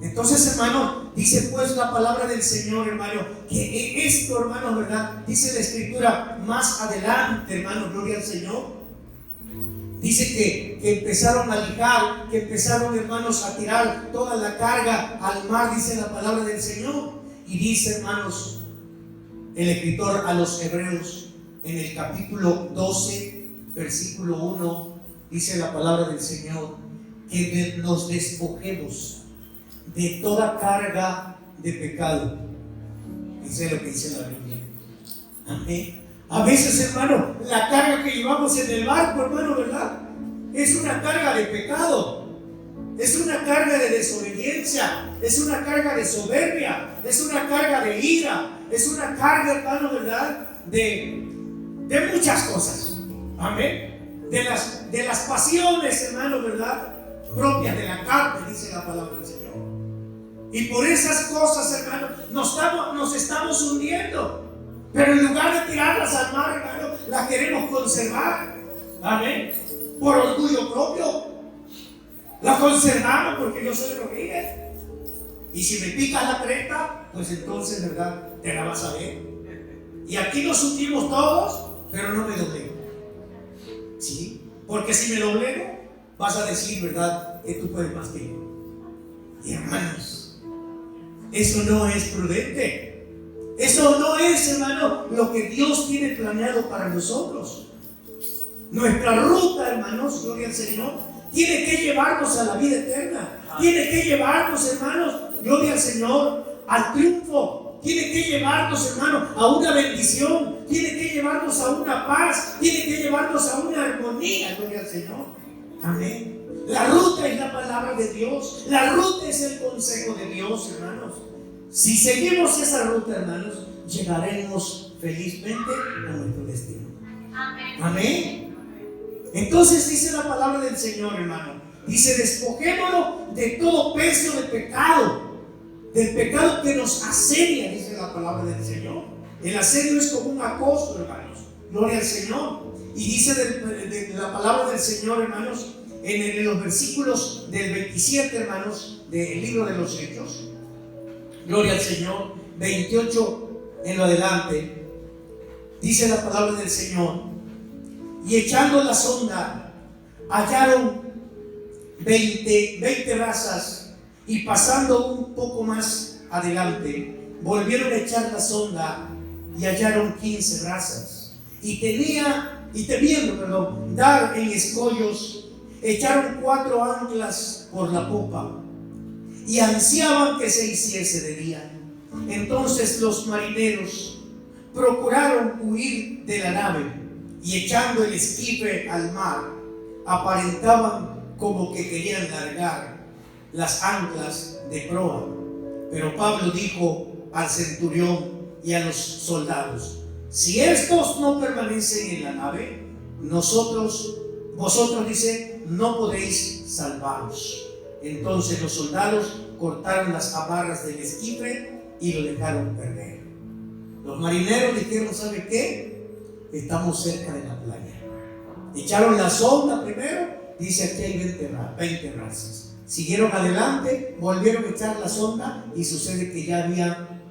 Speaker 1: Entonces, hermano, dice pues la palabra del Señor, hermano, que esto, hermano, ¿verdad?, dice la Escritura más adelante, hermano, gloria al Señor. Dice que empezaron a lijar, que empezaron, hermanos, a tirar toda la carga al mar, dice la palabra del Señor. Y dice, hermanos, el escritor a los Hebreos, en el capítulo 12, versículo 1, dice la palabra del Señor, que nos despojemos de toda carga de pecado. Dice lo que dice la Biblia. Amén. A veces, hermano, la carga que llevamos en el barco, hermano, ¿verdad?, es una carga de pecado, es una carga de desobediencia, es una carga de soberbia, es una carga de ira, es una carga, hermano, ¿verdad?, de muchas cosas. Amén. De las pasiones, hermano, ¿verdad?, propias de la carne, dice la palabra del Señor. Y por esas cosas, hermano, nos estamos hundiendo. Pero en lugar de tirarlas al mar, hermano, las queremos conservar. Amén. Por orgullo propio. La conservamos porque yo soy Rodríguez. Y si me picas la cresta, pues entonces, ¿verdad?, te la vas a ver. Y aquí nos hundimos todos, pero no me doblego. ¿Sí? Porque si me doblego, vas a decir, ¿verdad?, que tú puedes más que yo. Y, hermanos, eso no es prudente. Eso no es, hermano, lo que Dios tiene planeado para nosotros. Nuestra ruta, hermanos, gloria al Señor, tiene que llevarnos a la vida eterna. Tiene que llevarnos, hermanos, gloria al Señor, al triunfo. Tiene que llevarnos, hermanos, a una bendición. Tiene que llevarnos a una paz. Tiene que llevarnos a una armonía, gloria al Señor. Amén. La ruta es la palabra de Dios. La ruta es el consejo de Dios, hermanos. Si seguimos esa ruta, hermanos, llegaremos felizmente a nuestro destino. Amén. Amén. Entonces dice la palabra del Señor, hermano. Dice, despojémonos de todo peso de pecado. Del pecado que nos asedia, dice la palabra del Señor. El asedio es como un acoso, hermanos. Gloria al Señor. Y dice de la palabra del Señor, hermanos, en los versículos del 27, hermanos, del libro de los Hechos. Gloria al Señor. 28 en lo adelante. Dice la palabra del Señor. Y echando la sonda, hallaron 20 brazas. Y pasando un poco más adelante, volvieron a echar la sonda y hallaron 15 brazas. Y temiendo, dar en escollos, echaron 4 anclas por la popa y ansiaban que se hiciese de día. Entonces los marineros procuraron huir de la nave y echando el esquife al mar, aparentaban como que querían largar las anclas de proa. Pero Pablo dijo al centurión y a los soldados: si estos no permanecen en la nave, vosotros, dice, no podéis salvaros. Entonces los soldados cortaron las amarras del esquife y lo dejaron perder. Los marineros dijeron: ¿sabe qué? Estamos cerca de la playa. Echaron la sonda primero, dice aquí hay 20 brazas. Siguieron adelante, volvieron a echar la sonda y sucede que ya habían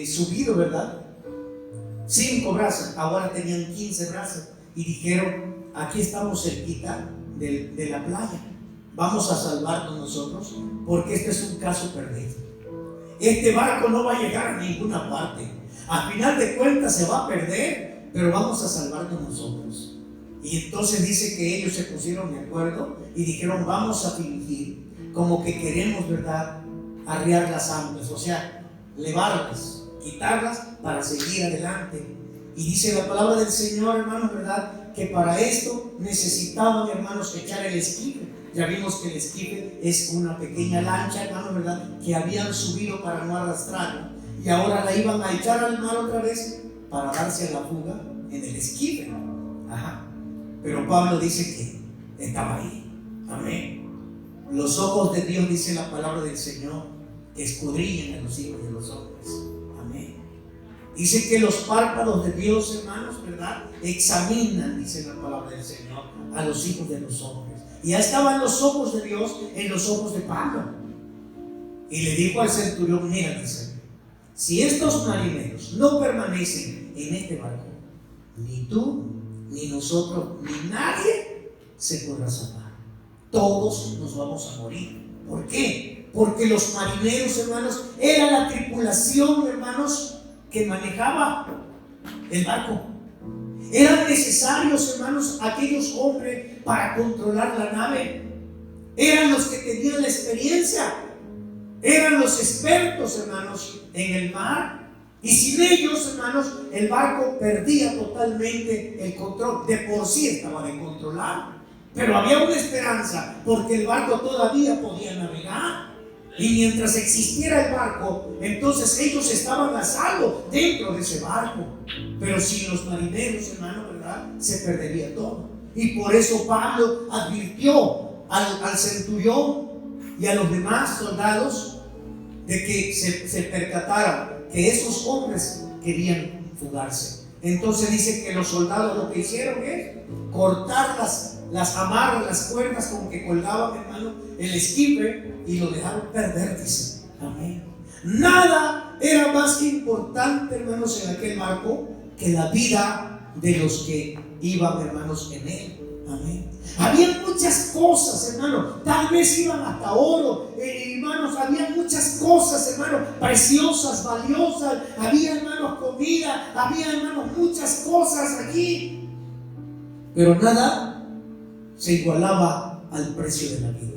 Speaker 1: subido, ¿verdad? 5 brazas, ahora tenían 15 brazas y dijeron: aquí estamos cerquita de la playa, vamos a salvarnos nosotros porque este es un caso perdido. Este barco no va a llegar a ninguna parte, al final de cuentas se va a perder, pero vamos a salvarnos nosotros. Y entonces dice que ellos se pusieron de acuerdo y dijeron: vamos a fingir como que queremos, ¿verdad?, arriar las anclas, o sea, levarlas, quitarlas para seguir adelante. Y dice la palabra del Señor, hermanos, ¿verdad?, que para esto necesitaban, hermanos, echar el esquife. Ya vimos que el esquife es una pequeña lancha, hermanos, ¿verdad?, que habían subido para no arrastrarla, y ahora la iban a echar al mar otra vez para darse a la fuga en el esquife. Ajá. Pero Pablo dice que estaba ahí. Amén. Los ojos de Dios, dice la palabra del Señor, que escudriñan a los hijos de los hombres. Amén. Dice que los párpados de Dios, hermanos, ¿verdad?, examinan, dice la palabra del Señor, a los hijos de los hombres. Y ya estaban los ojos de Dios en los ojos de Pablo. Y le dijo al centurión: mira, dice, si estos marineros no permanecen en este barco, ni tú, ni nosotros, ni nadie se podrá salvar. Todos nos vamos a morir. ¿Por qué? Porque los marineros, hermanos, era la tripulación, hermanos, que manejaba el barco. Eran necesarios, hermanos, aquellos hombres para controlar la nave. Eran los que tenían la experiencia. Eran los expertos, hermanos, en el mar. Y sin ellos, hermanos, el barco perdía totalmente el control. De por sí estaba descontrolado, pero había una esperanza, porque el barco todavía podía navegar. Y mientras existiera el barco, entonces ellos estaban a salvo dentro de ese barco. Pero sin los marineros, hermano, ¿verdad?, se perdería todo. Y por eso Pablo advirtió al centurión y a los demás soldados de que se percataran que esos hombres querían fugarse. Entonces dice que los soldados lo que hicieron es cortar las amarras, las cuerdas con que colgaban, hermano, el esquife, y lo dejaron perder, dice. Amén. Nada era más importante, hermanos, en aquel barco que la vida de los que iban, hermanos, en él. Amén. Había muchas cosas, hermanos. Tal vez iban hasta oro, hermanos. Había muchas cosas, hermanos, preciosas, valiosas. Había, hermanos, comida. Había, hermanos, muchas cosas aquí. Pero nada se igualaba al precio de la vida.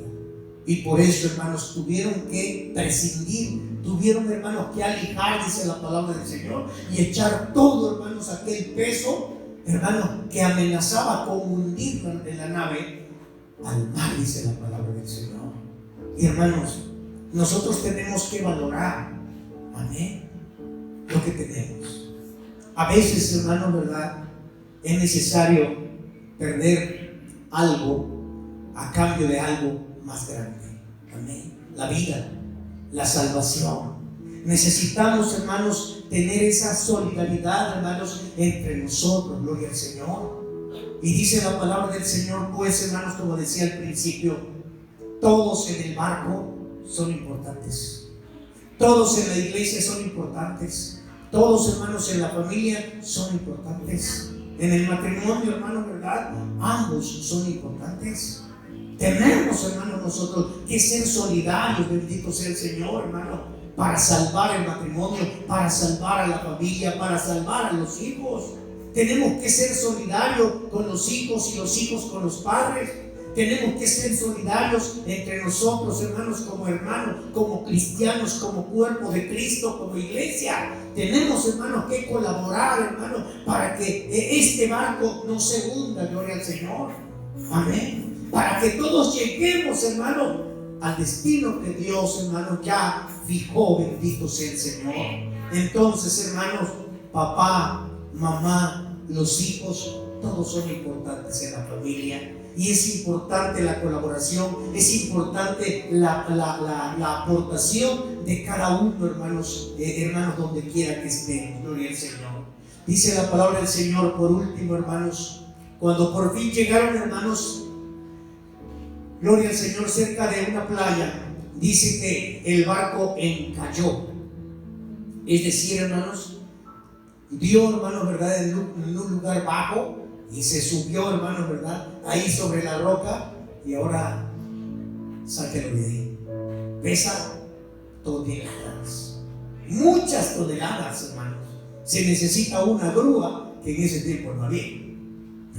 Speaker 1: Y por eso, hermanos, tuvieron que prescindir. Tuvieron, hermanos, que alijar, dice la palabra del Señor, y echar todo, hermanos, aquel peso, hermano, que amenazaba con hundir en la nave al mar, dice la palabra del Señor. Y hermanos, nosotros tenemos que valorar, amén, lo que tenemos. A veces, hermanos, ¿verdad?, es necesario perder algo a cambio de algo más grande. Amén. La vida, la salvación. Necesitamos, hermanos, tener esa solidaridad, hermanos, entre nosotros. Gloria al Señor. Y dice la palabra del Señor, pues, hermanos, como decía al principio, todos en el barco son importantes. Todos en la iglesia son importantes. Todos, hermanos, en la familia son importantes. En el matrimonio, hermanos, ¿verdad?, ambos son importantes. Tenemos, hermanos, nosotros que ser solidarios, bendito sea el Señor, hermano, para salvar el matrimonio, para salvar a la familia, para salvar a los hijos. Tenemos que ser solidarios con los hijos y los hijos con los padres. Tenemos que ser solidarios entre nosotros, hermanos, como cristianos, como cuerpo de Cristo, como iglesia. Tenemos, hermanos, que colaborar, hermanos, para que este barco no se hunda, gloria al Señor. Amén. Para que todos lleguemos, hermano, al destino que Dios, hermano, ya fijó, bendito sea el Señor. Entonces, hermanos, papá, mamá, los hijos, todos son importantes en la familia. Y es importante la colaboración, es importante la aportación de cada uno, hermanos, donde quiera que estén. Gloria al Señor. Dice la palabra del Señor, por último, hermanos, cuando por fin llegaron, hermanos, gloria al Señor, cerca de una playa, dice que el barco encalló. Es decir, hermanos, dio, hermanos, ¿verdad?, en un lugar bajo, y se subió, hermanos, ¿verdad?, ahí sobre la roca, y ahora sáquelo de ahí. Pesa toneladas, muchas toneladas, hermanos. Se necesita una grúa, que en ese tiempo no había.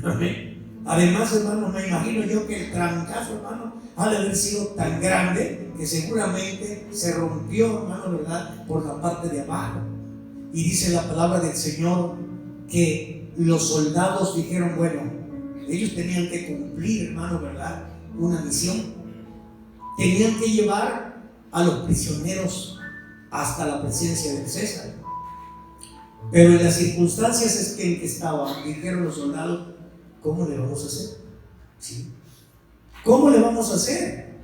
Speaker 1: Amén. Además, hermano, me imagino yo que el trancazo, hermano, ha de haber sido tan grande que seguramente se rompió, hermano, ¿verdad?, por la parte de abajo. Y dice la palabra del Señor que los soldados dijeron, bueno, ellos tenían que cumplir, hermano, ¿verdad?, una misión. Tenían que llevar a los prisioneros hasta la presencia del César. Pero en las circunstancias en que estaban, dijeron los soldados, ¿cómo le vamos a hacer? ¿Sí? ¿Cómo le vamos a hacer?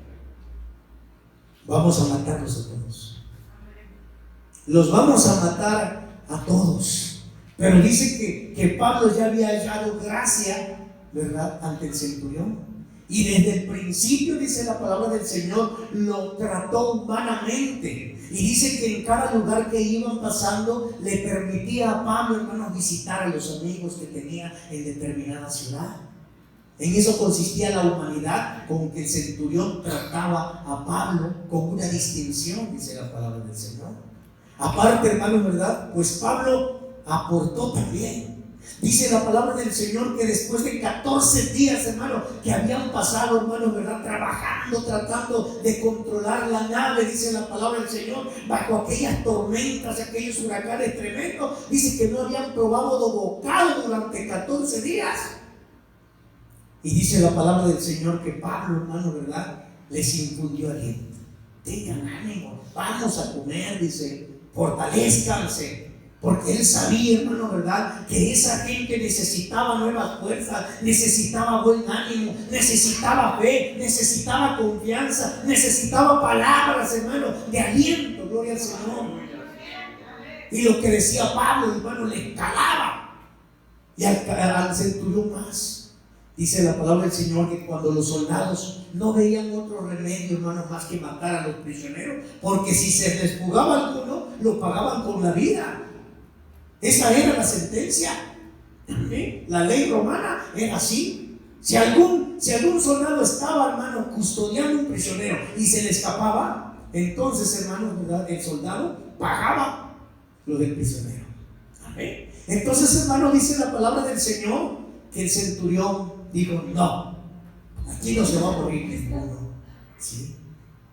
Speaker 1: Vamos a matarlos a todos. Los vamos a matar a todos. Pero dice que Pablo ya había hallado gracia, ¿verdad?, ante el centurión. Y desde el principio, dice la palabra del Señor, lo trató humanamente. Y dice que en cada lugar que iban pasando le permitía a Pablo, hermanos, visitar a los amigos que tenía en determinada ciudad. En eso consistía la humanidad con que el centurión trataba a Pablo con una distinción, dice la palabra del Señor. Aparte, hermanos, ¿verdad?, pues Pablo aportó también. Dice la palabra del Señor que después de 14 días, hermano, que habían pasado, hermano, ¿verdad?, trabajando, tratando de controlar la nave, dice la palabra del Señor, bajo aquellas tormentas, aquellos huracanes tremendos, dice que no habían probado bocado durante 14 días. Y dice la palabra del Señor que Pablo, hermano, ¿verdad?, les infundió aliento. Tengan ánimo, vamos a comer, dice, fortalezcanse. Porque él sabía, hermano, ¿verdad?, que esa gente necesitaba nuevas fuerzas, necesitaba buen ánimo, necesitaba fe, necesitaba confianza, necesitaba palabras, hermano, de aliento. Gloria al Señor. Y lo que decía Pablo, hermano, le calaba. Y al centurión más. Dice la palabra del Señor que cuando los soldados no veían otro remedio, hermano, más que matar a los prisioneros, porque si se les fugaba alguno, lo pagaban con la vida. Esa era la sentencia. La ley romana era así. Si algún soldado estaba, hermano, custodiando un prisionero y se le escapaba, entonces, hermano, ¿verdad?, el soldado pagaba lo del prisionero. Amén. Entonces, hermano, dice la palabra del Señor que el centurión dijo, no, aquí no se va a morir ninguno. ¿Sí?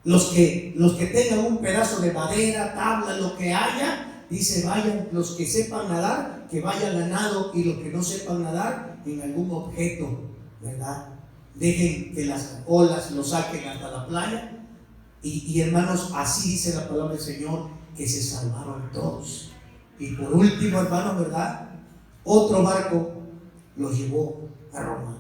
Speaker 1: Los que tengan un pedazo de madera, tabla, lo que haya, dice, vayan, los que sepan nadar, que vayan a nado, y los que no sepan nadar, en algún objeto, ¿verdad? Dejen que las olas lo saquen hasta la playa. Y hermanos, así dice la palabra del Señor, que se salvaron todos. Y por último, hermanos, ¿verdad?, otro barco los llevó a Roma.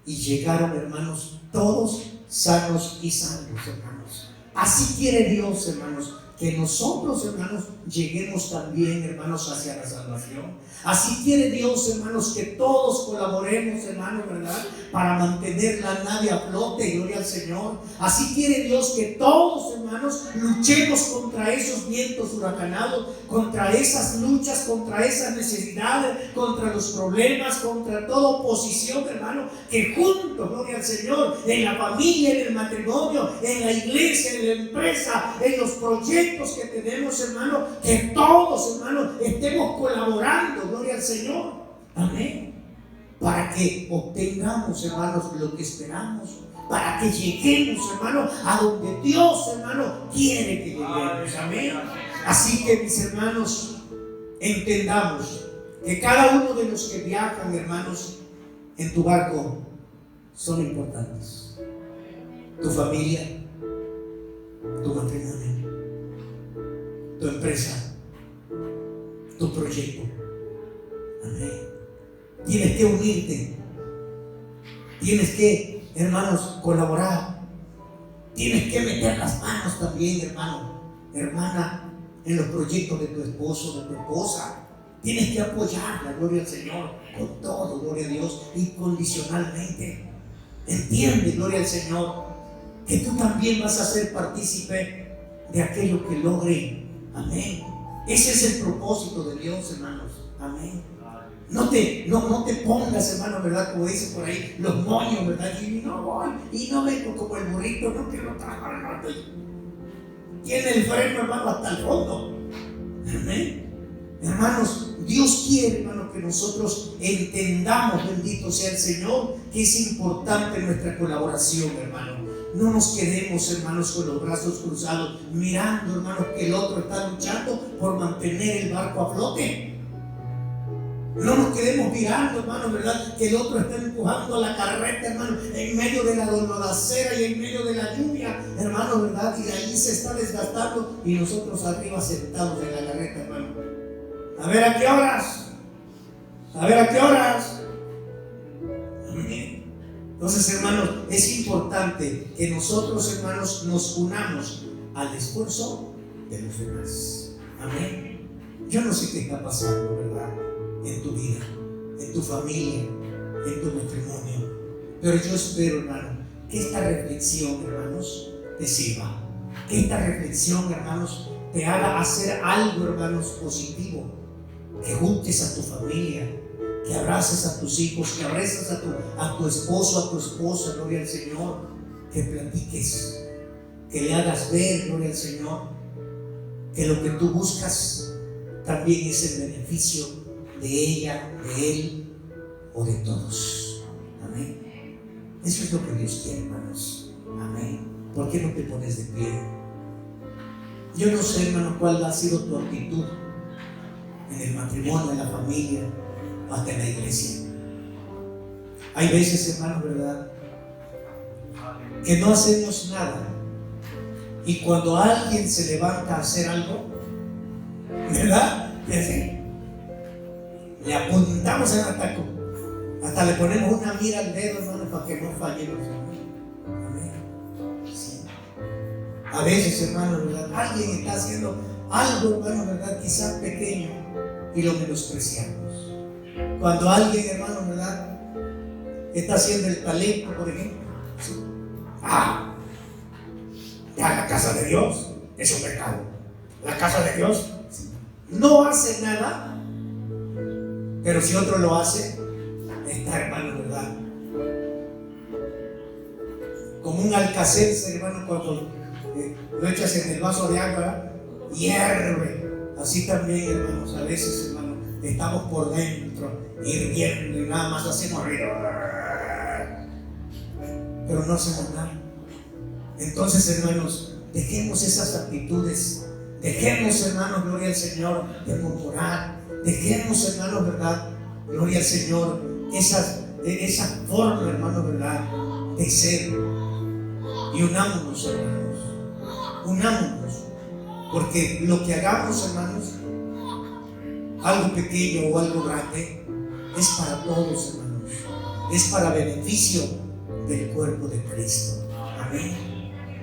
Speaker 1: Y llegaron, hermanos, todos sanos y salvos, hermanos. Así quiere Dios, hermanos, que nosotros, hermanos, lleguemos también, hermanos, hacia la salvación. Así quiere Dios, hermanos, que todos colaboremos, hermanos, ¿verdad?, para mantener la nave a flote, gloria al Señor. Así quiere Dios que todos, hermanos, luchemos contra esos vientos huracanados, contra esas luchas, contra esas necesidades, contra los problemas, contra toda oposición, hermano, que juntos, gloria al Señor, en la familia, en el matrimonio, en la iglesia, en la empresa, en los proyectos que tenemos, hermano, que todos, hermano, estemos colaborando, gloria al Señor. Amén. Para que obtengamos, hermanos, lo que esperamos, para que lleguemos, hermano, a donde Dios, hermano, quiere que lleguemos. Amén. Así que, mis hermanos, entendamos que cada uno de los que viajan, hermanos, en tu barco son importantes. Tu familia, tu matrimonio, tu empresa, tu proyecto. Amén. Tienes que unirte. Tienes que, hermanos, colaborar. Tienes que meter las manos también, hermano, hermana, en los proyectos de tu esposo, de tu esposa. Tienes que apoyarla, gloria al Señor, con todo, gloria a Dios, incondicionalmente. Entiende, gloria al Señor, que tú también vas a ser partícipe de aquello que logre. Amén. Ese es el propósito de Dios, hermanos. Amén. No te pongas, hermano, ¿verdad?, como dice por ahí, los moños, ¿verdad? Y no voy, y no vengo como el burrito, no quiero trabajar, hermano. Tiene el freno, hermano, hasta el fondo. Amén. Hermanos, Dios quiere, hermanos, que nosotros entendamos, bendito sea el Señor, que es importante nuestra colaboración, hermano. No nos quedemos, hermanos, con los brazos cruzados, mirando, hermanos, que el otro está luchando por mantener el barco a flote. No nos quedemos mirando, hermano, ¿verdad? Que el otro está empujando la carreta, hermano, en medio de la doloracera y en medio de la lluvia, hermano, ¿verdad? Y ahí se está desgastando y nosotros arriba sentados en la carreta, hermano. A ver a qué horas. A ver a qué horas. Amén. Entonces, hermanos, es importante que nosotros, hermanos, nos unamos al esfuerzo de los demás. Amén. Yo no sé qué está pasando, ¿verdad? En tu vida, en tu familia, en tu matrimonio. Pero yo espero, hermano, que esta reflexión, hermanos, te sirva. Que esta reflexión, hermanos, te haga hacer algo, hermanos, positivo. Que juntes a tu familia, que abraces a tus hijos, que abraces a tu esposo, a tu esposa, gloria al Señor. Que platiques, que le hagas ver, gloria al Señor, que lo que tú buscas también es el beneficio de ella, de él o de todos. Amén. Eso es lo que Dios quiere, hermanos. Amén. ¿Por qué no te pones de pie? Yo no sé, hermano, cuál ha sido tu actitud en el matrimonio, en la familia, hasta en la iglesia. Hay veces, hermano, ¿verdad?, que no hacemos nada, y cuando alguien se levanta a hacer algo, ¿verdad?, le apuntamos en el ataco, hasta le ponemos una mira al dedo, hermano, para que no fallemos. Amén. Sí. A veces, hermano, ¿verdad?, alguien está haciendo algo, hermano, ¿verdad?, quizás pequeño, y lo menospreciamos. Cuando alguien, hermano, ¿verdad?, está haciendo el talento, por ejemplo, ¿sí?, ya la casa de Dios es un pecado. La casa de Dios, ¿sí?, no hace nada, pero si otro lo hace, está, hermano, ¿verdad?, como un alcacelser, hermano, cuando lo echas en el vaso de agua, hierve. Así también, hermanos, a veces, hermano, estamos por dentro hirviendo y nada más hacemos ruido, pero no hacemos nada. Entonces, hermanos, dejemos esas actitudes, dejemos, hermanos, gloria al Señor, de murmurar, dejemos, hermanos, verdad, gloria al Señor, esa forma, hermanos, verdad, de ser, y unámonos, hermanos, unámonos, porque lo que hagamos, hermanos, algo pequeño o algo grande, es para todos, hermanos, es para beneficio del cuerpo de Cristo. Amén.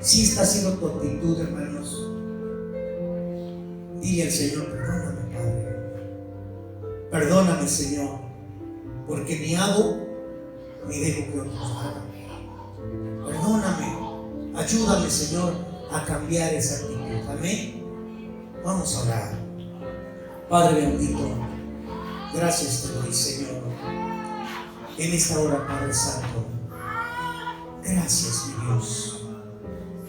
Speaker 1: Si esta ha sido tu actitud, hermanos, dile al Señor: perdóname, Padre, perdóname, Señor, porque ni hago ni dejo que otros hagan. Perdóname, ayúdame, Señor, a cambiar esa actitud. Amén. Vamos a orar. Padre bendito, gracias te doy, Señor, en esta hora, Padre Santo. Gracias, mi Dios.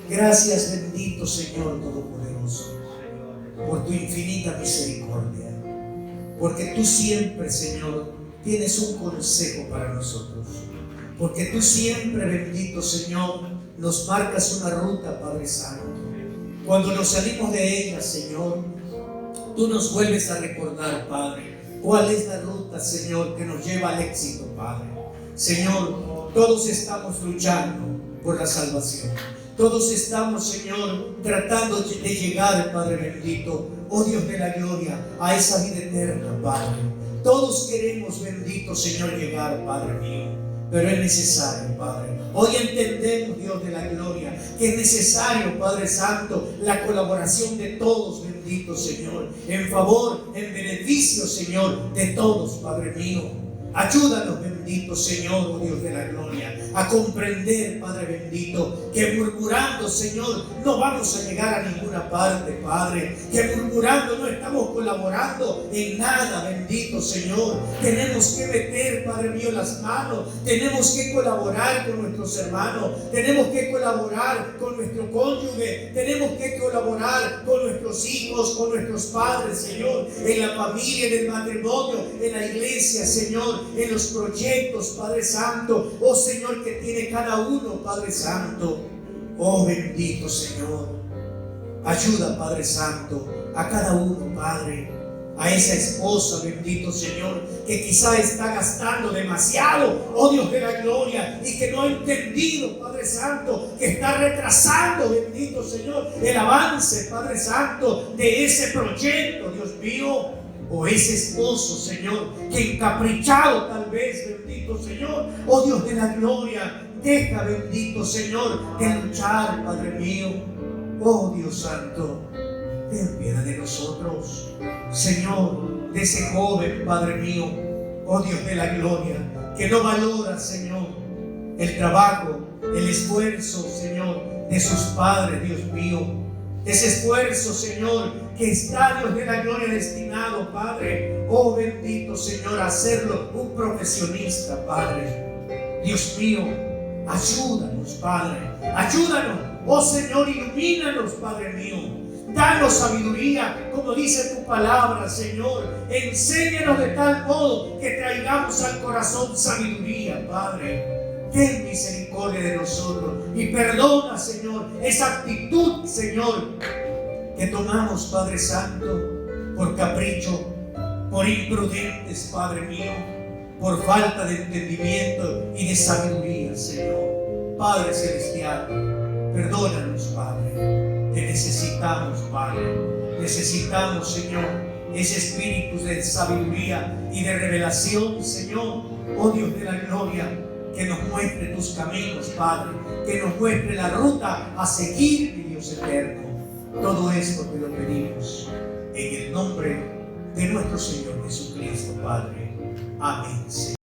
Speaker 1: Gracias, bendito Señor Todopoderoso, por tu infinita misericordia, porque tú siempre, Señor, tienes un consejo para nosotros, porque tú siempre, bendito Señor, nos marcas una ruta, Padre Santo. Cuando nos salimos de ella, Señor, tú nos vuelves a recordar, Padre, cuál es la ruta, Señor, que nos lleva al éxito, Padre. Señor, todos estamos luchando por la salvación. Todos estamos, Señor, tratando de llegar, Padre bendito, oh Dios de la gloria, a esa vida eterna, Padre. Todos queremos, bendito Señor, llegar, Padre mío, pero es necesario, Padre. Hoy entendemos, Dios de la gloria, que es necesario, Padre Santo, la colaboración de todos, bendito Señor, en favor, en beneficio, Señor, de todos, Padre mío. Ayúdanos, bendito bendito Señor, oh Dios de la gloria, a comprender, Padre bendito, que murmurando, Señor, no vamos a llegar a ninguna parte, Padre, que murmurando no estamos colaborando en nada, bendito Señor. Tenemos que meter, Padre mío, las manos, tenemos que colaborar con nuestros hermanos, tenemos que colaborar con nuestro cónyuge, tenemos que colaborar con nuestros hijos, con nuestros padres, Señor, en la familia, en el matrimonio, en la iglesia, Señor, en los proyectos, Padre Santo, oh Señor, que tiene cada uno, Padre Santo. Oh bendito Señor, ayuda, Padre Santo, a cada uno, Padre, a esa esposa, bendito Señor, que quizá está gastando demasiado, oh Dios de la gloria, y que no ha entendido, Padre Santo, que está retrasando, bendito Señor, el avance, Padre Santo, de ese proyecto, Dios mío. O ese esposo, Señor, que encaprichado tal vez, bendito Señor, oh Dios de la gloria, deja, bendito Señor, de luchar, Padre mío. Oh Dios Santo, ten piedad de nosotros, Señor, de ese joven, Padre mío, oh Dios de la gloria, que no valora, Señor, el trabajo, el esfuerzo, Señor, de sus padres, Dios mío. Ese esfuerzo, Señor, que está, Dios de la gloria, destinado, Padre, oh bendito Señor, a hacerlo un profesionista, Padre. Dios mío, ayúdanos, Padre, ayúdanos, oh Señor, ilumínanos, Padre mío. Danos sabiduría, como dice tu palabra, Señor. Enséñanos de tal modo que traigamos al corazón sabiduría, Padre. Ten misericordia de nosotros y perdona, Señor, esa actitud, Señor, que tomamos, Padre Santo, por capricho, por imprudentes, Padre mío, por falta de entendimiento y de sabiduría, Señor. Padre Celestial, perdónanos, Padre. Te necesitamos, Padre. Necesitamos, Señor, ese espíritu de sabiduría y de revelación, Señor, oh Dios de la gloria, que nos muestre tus caminos, Padre, que nos muestre la ruta a seguir, mi Dios eterno. Todo esto te lo pedimos en el nombre de nuestro Señor Jesucristo, Padre. Amén, Señor.